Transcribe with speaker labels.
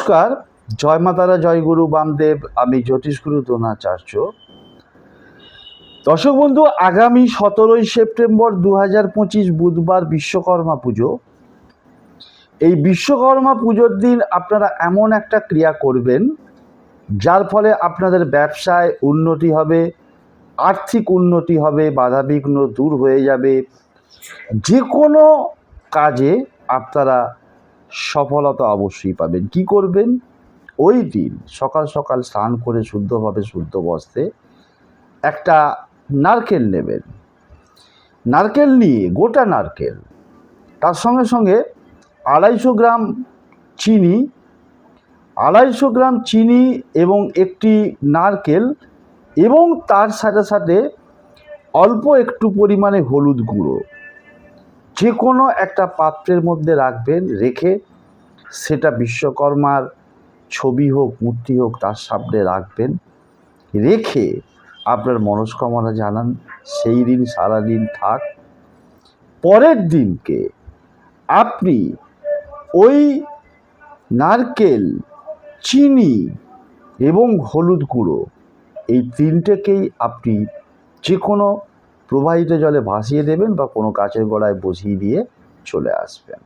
Speaker 1: নমস্কার, জয় মা তারা, জয় গুরু বামদেব। আমি জ্যোতিষগুরু দ্রোণাচার্য। দর্শক বন্ধু, আগামী 17ই সেপ্টেম্বর 2025 বুধবার বিশ্বকর্মা পুজো। এই বিশ্বকর্মা পুজোর দিন আপনারা এমন একটা ক্রিয়া করবেন যার ফলে আপনাদের ব্যবসায় উন্নতি হবে, আর্থিক উন্নতি হবে, বাধাবিঘ্ন দূর হয়ে যাবে। যে কোনো কাজে আপনারা সফলতা অবশ্যই পাবেন। কি করবেন? ওই দিন সকাল সকাল স্নান করে শুদ্ধভাবে শুদ্ধ বস্ত্রে একটা নারকেল নেবেন। নারকেল নিয়ে, গোটা নারকেল, তার সঙ্গে সঙ্গে 250 গ্রাম চিনি, 250 গ্রাম চিনি এবং একটি নারকেল, এবং তার সাথে সাথে অল্প একটু পরিমাণে হলুদ গুঁড়ো যে কোনো একটা পাত্রের মধ্যে রাখবেন। রেখে সেটা বিশ্বকর্মার ছবি হোক, মূর্তি হোক, তার সামনে রাখবেন। রেখে আপনার মনস্কামনা জানান। সেই দিন সারাদিন থাক। পরের দিনকে আপনি ওই নারকেল, চিনি এবং হলুদ গুঁড়ো, এই তিনটেকেই আপনি যে কোনো প্রবাহিত জলে ভাসিয়ে দেবেন বা কোনো গাছের গোড়ায় বসিয়ে দিয়ে চলে আসবেন।